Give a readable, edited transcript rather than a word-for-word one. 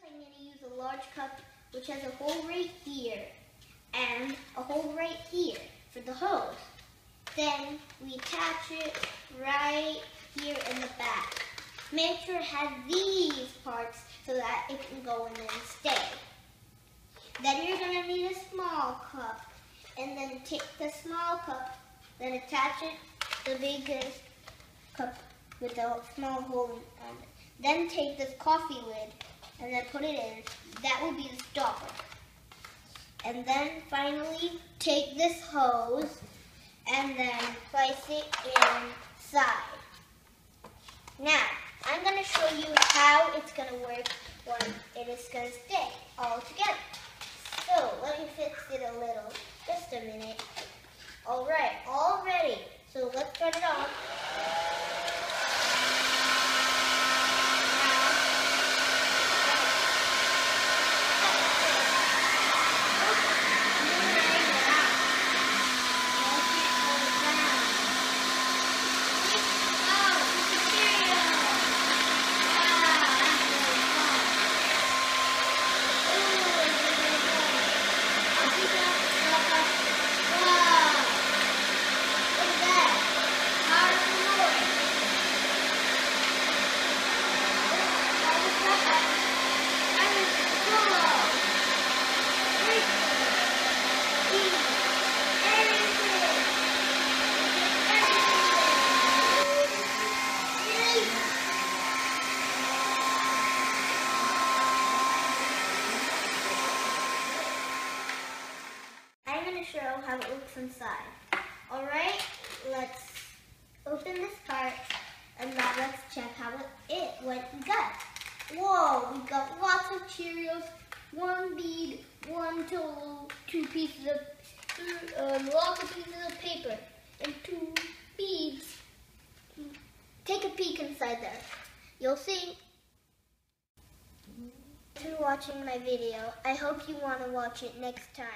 I'm going to use a large cup which has a hole right here and a hole right here for the hose. Then we attach it right here in the back. Make sure it has these parts so that it can go in and stay. Then you're going to need a small cup, and then take the small cup, then attach it to the biggest cup with a small hole in it. Then take this coffee lid and then put it in. That will be the stopper. And then finally take this hose and then place it inside. Now, I'm going to show you how it's going to work when it is going to stay all together. So, let me fix it a little. Just a minute. Alright, all ready. So let's turn it on. I'm going to show how it looks inside. Alright, let's open this part and now let's check how what we got. Whoa, we got lots of Cheerios, one bead, one total, two pieces of, lots of pieces of paper, and two beads. Take a peek inside there. You'll see. Thanks for watching my video. I hope you want to watch it next time.